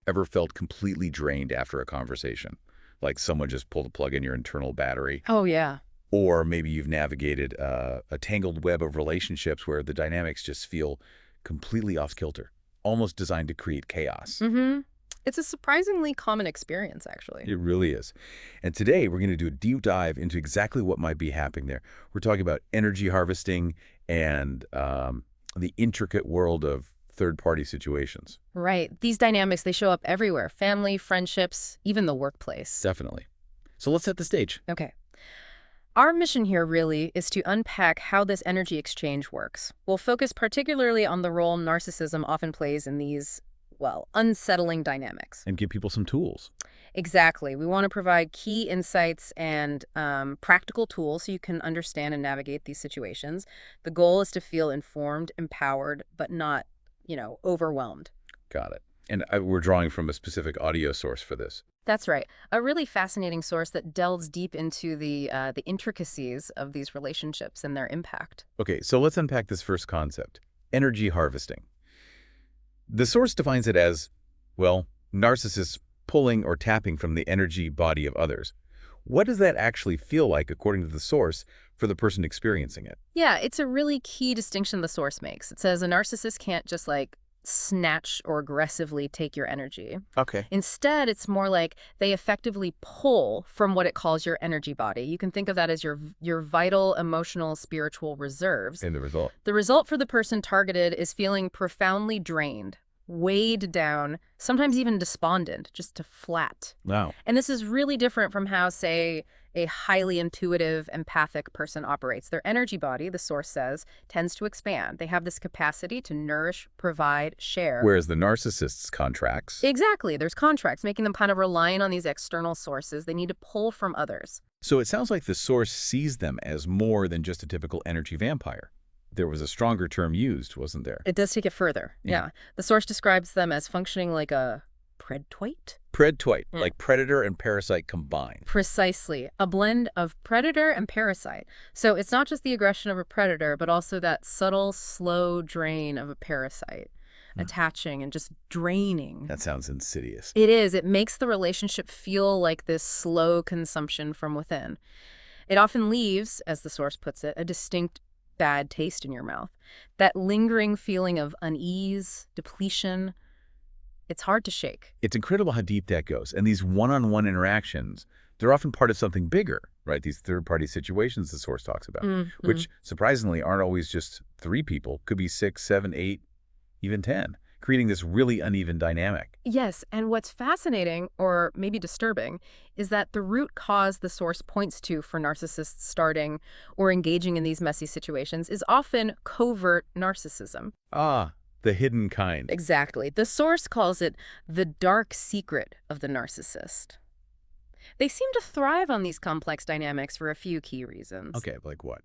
Ever felt completely drained after a conversation? Like someone just pulled a plug in your internal battery? Oh, yeah. Or maybe you've navigated a tangled web of relationships where the dynamics just feel completely off kilter, almost designed to create chaos. Mm-hmm. It's a surprisingly common experience, actually. It really is. And today we're going to do a deep dive into exactly what might be happening there. We're talking about energy harvesting and the intricate world of third-party situations. Right. These dynamics, they show up everywhere. Family, friendships, even the workplace. Definitely. So let's set the stage. Okay. Our mission here really is to unpack how this energy exchange works. We'll focus particularly on the role narcissism often plays in these, well, unsettling dynamics. And give people some tools. Exactly. We want to provide key insights and practical tools so you can understand and navigate these situations. The goal is to feel informed, empowered, but not, overwhelmed. Got it. And we're drawing from a specific audio source for this. That's right. A really fascinating source that delves deep into the intricacies of these relationships and their impact. Okay, so let's unpack this first concept, energy harvesting. The source defines it as, well, narcissists pulling or tapping from the energy body of others. What does that actually feel like, according to the source, for the person experiencing it? Yeah, it's a really key distinction the source makes. It says a narcissist can't just snatch or aggressively take your energy. Okay. Instead, it's more like they effectively pull from what it calls your energy body. You can think of that as your vital, emotional, spiritual reserves. And the result? The result for the person targeted is feeling profoundly drained, weighed down, sometimes even despondent, just to flat. Wow. And this is really different from how, say, a highly intuitive, empathic person operates. Their energy body, the source says, tends to expand. They have this capacity to nourish, provide, share. Whereas the narcissist's contracts. Exactly. There's contracts, making them kind of reliant on these external sources. They need to pull from others. So it sounds like the source sees them as more than just a typical energy vampire. There was a stronger term used, wasn't there? It does take it further. Yeah. The source describes them as functioning like a predtoid? Predtoid, like predator and parasite combined. Precisely. A blend of predator and parasite. So it's not just the aggression of a predator, but also that subtle, slow drain of a parasite, attaching and just draining. That sounds insidious. It is. It makes the relationship feel like this slow consumption from within. It often leaves, as the source puts it, a distinct bad taste in your mouth. That lingering feeling of unease, depletion. It's hard to shake. It's incredible how deep that goes. And these one-on-one interactions, they're often part of something bigger, right? These third-party situations the source talks about, which surprisingly aren't always just 3 people. Could be 6, 7, 8, even 10, creating this really uneven dynamic. Yes, and what's fascinating, or maybe disturbing, is that the root cause the source points to for narcissists starting or engaging in these messy situations is often covert narcissism. Ah, the hidden kind. Exactly. The source calls it the dark secret of the narcissist. They seem to thrive on these complex dynamics for a few key reasons. Okay, like what?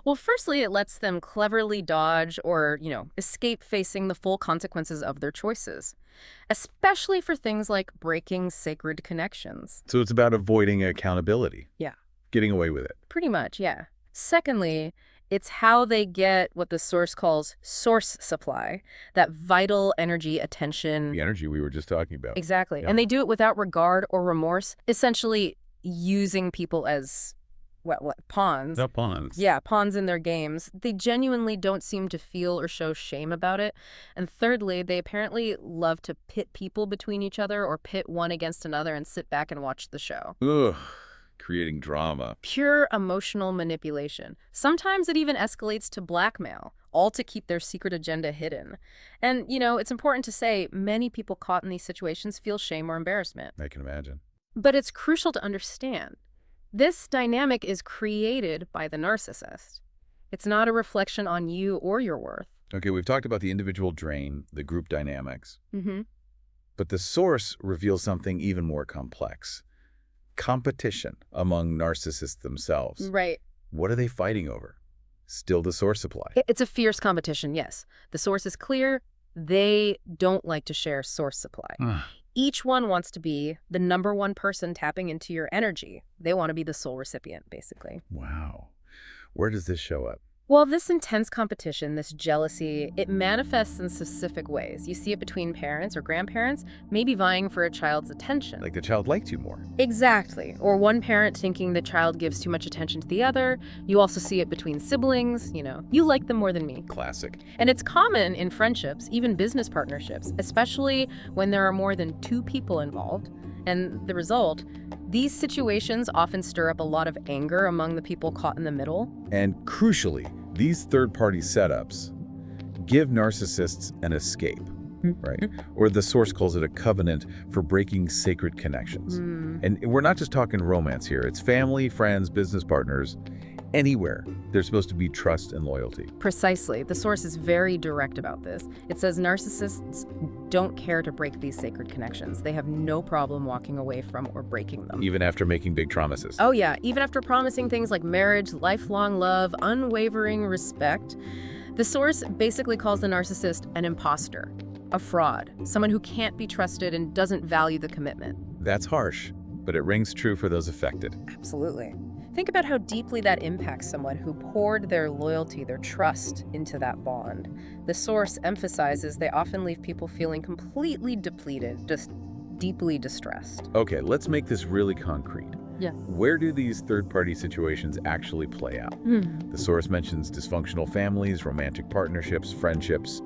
Well, firstly, it lets them cleverly dodge or, escape facing the full consequences of their choices, especially for things like breaking sacred connections. So it's about avoiding accountability. Yeah. Getting away with it. Pretty much, yeah. Secondly, it's how they get what the source calls source supply, that vital energy, attention. The energy we were just talking about. Exactly. Yeah. And they do it without regard or remorse, essentially using people as, what pawns. The pawns. Yeah, pawns in their games. They genuinely don't seem to feel or show shame about it. And thirdly, they apparently love to pit people between each other or pit one against another and sit back and watch the show. Ugh. Creating drama. Pure emotional manipulation. Sometimes it even escalates to blackmail, all to keep their secret agenda hidden. And, it's important to say many people caught in these situations feel shame or embarrassment. I can imagine. But it's crucial to understand. This dynamic is created by the narcissist. It's not a reflection on you or your worth. Okay, we've talked about the individual drain, the group dynamics. Mm-hmm. But the source reveals something even more complex. Competition among narcissists themselves. Right. What are they fighting over? Still the source supply. It's a fierce competition, yes. The source is clear. They don't like to share source supply. Each one wants to be the number one person tapping into your energy. They want to be the sole recipient, basically. Wow. Where does this show up? Well, this intense competition, this jealousy, it manifests in specific ways. You see it between parents or grandparents, maybe vying for a child's attention. Like the child liked you more. Exactly. Or one parent thinking the child gives too much attention to the other. You also see it between siblings, you like them more than me. Classic. And it's common in friendships, even business partnerships, especially when there are more than two people involved. And the result, these situations often stir up a lot of anger among the people caught in the middle. And crucially, these third-party setups give narcissists an escape, right? Or the source calls it a covenant for breaking sacred connections. And we're not just talking romance here. It's family, friends, business partners, anywhere. There's supposed to be trust and loyalty. Precisely. The source is very direct about this. It says narcissists don't care to break these sacred connections. They have no problem walking away from or breaking them. Even after making big promises. Oh yeah, even after promising things like marriage, lifelong love, unwavering respect. The source basically calls the narcissist an imposter, a fraud, someone who can't be trusted and doesn't value the commitment. That's harsh, but it rings true for those affected. Absolutely. Think about how deeply that impacts someone who poured their loyalty, their trust into that bond. The source emphasizes they often leave people feeling completely depleted, just deeply distressed. Okay, let's make this really concrete. Yeah. Where do these third-party situations actually play out? The source mentions dysfunctional families, romantic partnerships, friendships,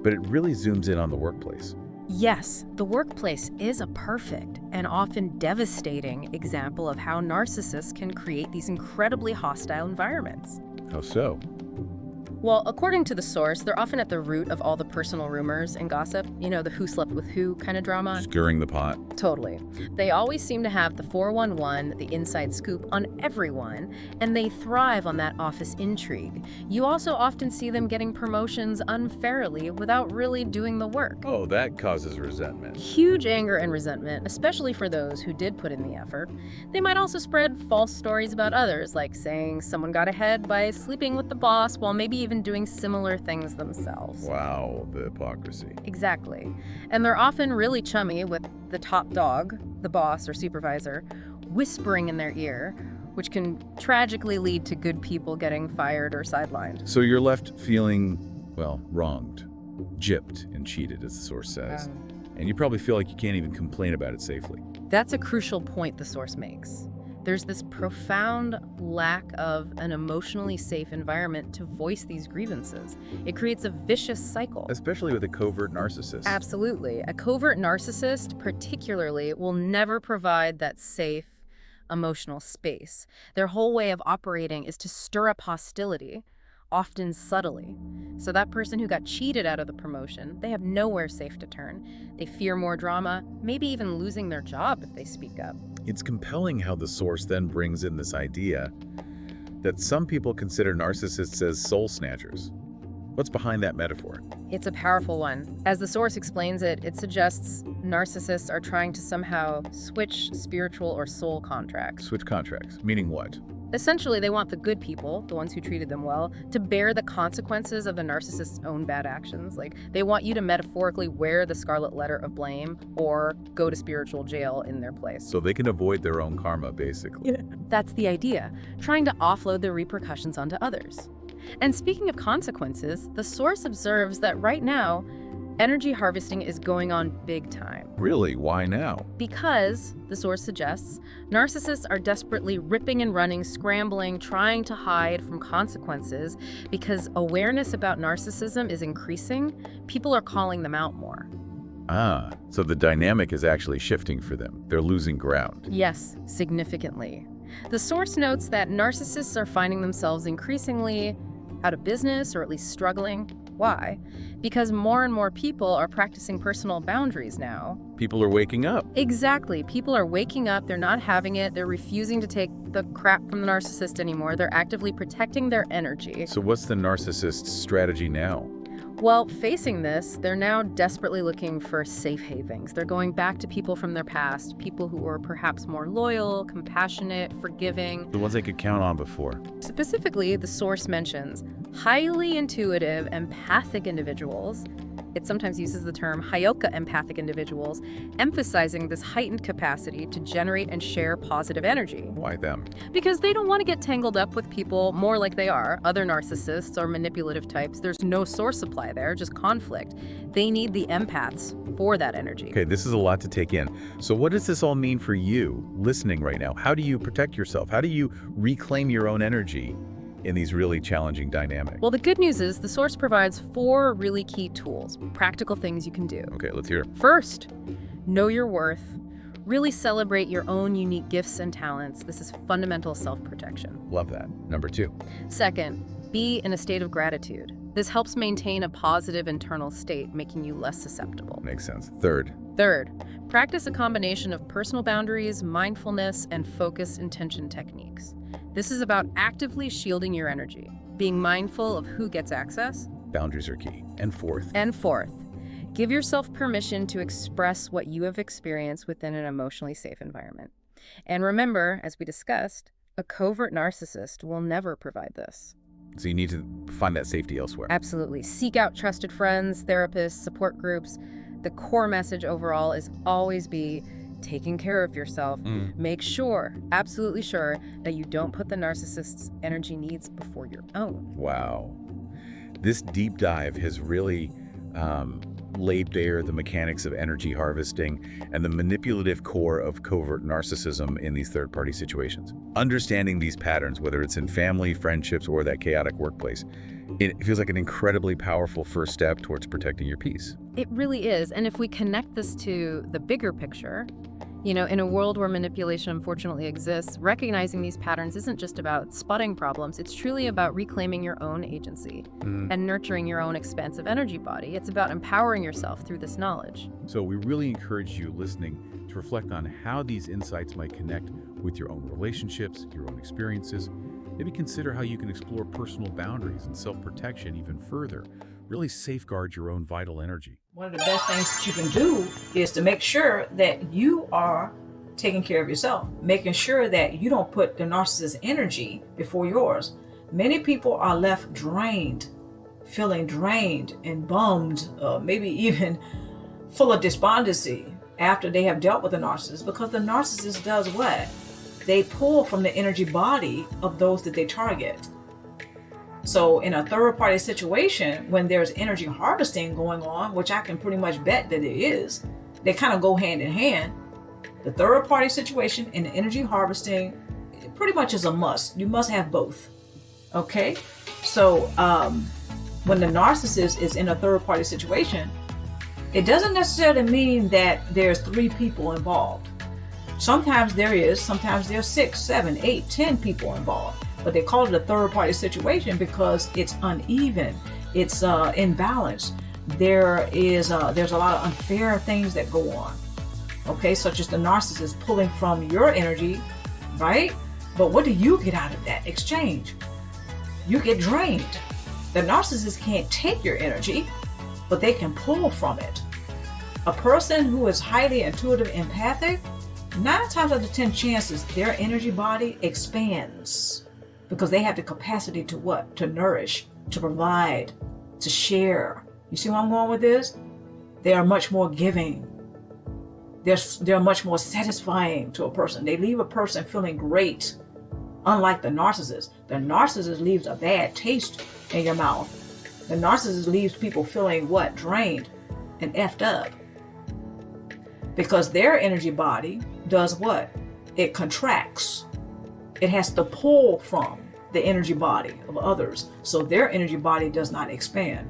but it really zooms in on the workplace. Yes, the workplace is a perfect and often devastating example of how narcissists can create these incredibly hostile environments. How so? Well, according to the source, they're often at the root of all the personal rumors and gossip, the who slept with who kind of drama. Stirring the pot. Totally. They always seem to have the 411, the inside scoop on everyone, and they thrive on that office intrigue. You also often see them getting promotions unfairly without really doing the work. Oh, that causes resentment. Huge anger and resentment, especially for those who did put in the effort. They might also spread false stories about others, like saying someone got ahead by sleeping with the boss while maybe even doing similar things themselves. Wow, the hypocrisy. Exactly. And they're often really chummy with the top dog, the boss or supervisor, whispering in their ear, which can tragically lead to good people getting fired or sidelined. So you're left feeling, well, wronged, gypped and cheated, as the source says. And you probably feel like you can't even complain about it safely. That's a crucial point the source makes. There's this profound lack of an emotionally safe environment to voice these grievances. It creates a vicious cycle. Especially with a covert narcissist. Absolutely. A covert narcissist, particularly, will never provide that safe, emotional space. Their whole way of operating is to stir up hostility, often subtly. So that person who got cheated out of the promotion, they have nowhere safe to turn. They fear more drama, maybe even losing their job if they speak up. It's compelling how the source then brings in this idea that some people consider narcissists as soul snatchers. What's behind that metaphor? It's a powerful one. As the source explains it, it suggests narcissists are trying to somehow switch spiritual or soul contracts. Switch contracts, meaning what? Essentially, they want the good people, the ones who treated them well, to bear the consequences of the narcissist's own bad actions. Like, they want you to metaphorically wear the scarlet letter of blame or go to spiritual jail in their place. So they can avoid their own karma, basically. Yeah. That's the idea, trying to offload the repercussions onto others. And speaking of consequences, the source observes that right now, energy harvesting is going on big time. Really? Why now? Because, the source suggests, narcissists are desperately ripping and running, scrambling, trying to hide from consequences because awareness about narcissism is increasing. People are calling them out more. Ah, so the dynamic is actually shifting for them. They're losing ground. Yes, significantly. The source notes that narcissists are finding themselves increasingly out of business or at least struggling. Why? Because more and more people are practicing personal boundaries now. People are waking up. Exactly. People are waking up. They're not having it. They're refusing to take the crap from the narcissist anymore. They're actively protecting their energy. So what's the narcissist's strategy now? Well, facing this, they're now desperately looking for safe havens. They're going back to people from their past, people who were perhaps more loyal, compassionate, forgiving. The ones they could count on before. Specifically, the source mentions highly intuitive, empathic individuals, It sometimes uses the term Hyoka empathic individuals, emphasizing this heightened capacity to generate and share positive energy. Why them? Because they don't want to get tangled up with people more like they are, other narcissists or manipulative types. There's no source supply there, just conflict. They need the empaths for that energy. Okay, this is a lot to take in. So what does this all mean for you listening right now? How do you protect yourself? How do you reclaim your own energy in these really challenging dynamics? Well, the good news is the source provides 4 really key tools, practical things you can do. Okay, let's hear it. First, know your worth. Really celebrate your own unique gifts and talents. This is fundamental self-protection. Love that. Number 2. Second, be in a state of gratitude. This helps maintain a positive internal state, making you less susceptible. Makes sense. Third, Practice a combination of personal boundaries, mindfulness, and focused intention techniques. This is about actively shielding your energy, being mindful of who gets access. boundaries are key. And fourth, Give yourself permission to express what you have experienced within an emotionally safe environment. And remember, as we discussed, a covert narcissist will never provide this. so you need to find that safety elsewhere. Absolutely. Seek out trusted friends, therapists, support groups. The core message overall is always be taking care of yourself. Make sure, absolutely sure, that you don't put the narcissist's energy needs before your own. Wow. This deep dive has really laid bare the mechanics of energy harvesting and the manipulative core of covert narcissism in these third-party situations. Understanding these patterns, whether it's in family, friendships, or that chaotic workplace, it feels like an incredibly powerful first step towards protecting your peace. It really is. And if we connect this to the bigger picture, in a world where manipulation unfortunately exists, recognizing these patterns isn't just about spotting problems. It's truly about reclaiming your own agency and nurturing your own expansive energy body. It's about empowering yourself through this knowledge. So we really encourage you listening to reflect on how these insights might connect with your own relationships, your own experiences. Maybe consider how you can explore personal boundaries and self-protection even further. Really safeguard your own vital energy. One of the best things that you can do is to make sure that you are taking care of yourself, making sure that you don't put the narcissist's energy before yours. Many people are left drained, feeling drained and bummed, maybe even full of despondency after they have dealt with the narcissist, because the narcissist does what? They pull from the energy body of those that they target. So in a third-party situation, when there's energy harvesting going on, which I can pretty much bet that it is, they kind of go hand in hand. The third-party situation and the energy harvesting, it pretty much is a must. You must have both. Okay? So when the narcissist is in a third-party situation, it doesn't necessarily mean that there's 3 people involved. Sometimes there is, sometimes there's 6, 7, 8, 10 people involved. But they call it a third-party situation because it's uneven, it's imbalanced. There's a lot of unfair things that go on, okay, such as the narcissist pulling from your energy, right? But what do you get out of that exchange? You get drained. The narcissist can't take your energy, but they can pull from it. A person who is highly intuitive, empathic, 9 times out of 10 chances, their energy body expands. Because they have the capacity to what? To nourish, to provide, to share. You see where I'm going with this? They are much more giving. They're much more satisfying to a person. They leave a person feeling great, unlike the narcissist. The narcissist leaves a bad taste in your mouth. The narcissist leaves people feeling what? Drained and effed up. Because their energy body does what? It contracts. It has to pull from the energy body of others, so their energy body does not expand.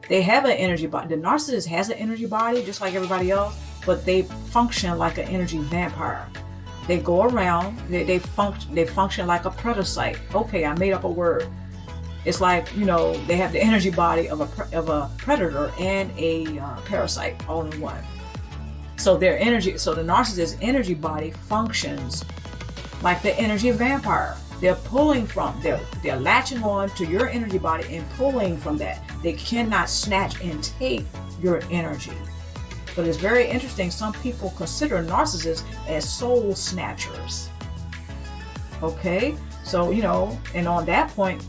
They have an energy body. The narcissist has an energy body just like everybody else, but they function like an energy vampire. They go around, they function like a parasite. Okay, I made up a word. It's like, they have the energy body of a predator and a parasite all in one. So the narcissist's energy body functions like the energy vampire. They're pulling from, they're latching on to your energy body and pulling from that. They cannot snatch and take your energy. But it's very interesting, some people consider narcissists as soul snatchers. Okay, so, and on that point,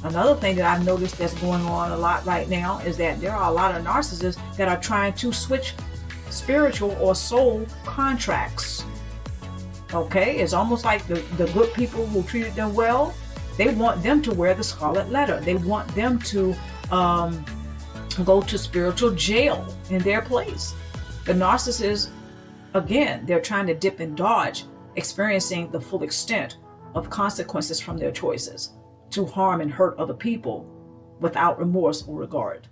Another thing that I've noticed that's going on a lot right now is that there are a lot of narcissists that are trying to switch spiritual or soul contracts. Okay, it's almost like the good people who treated them well, they want them to wear the scarlet letter. They want them to go to spiritual jail in their place. The narcissists, again, they're trying to dip and dodge, experiencing the full extent of consequences from their choices to harm and hurt other people without remorse or regard.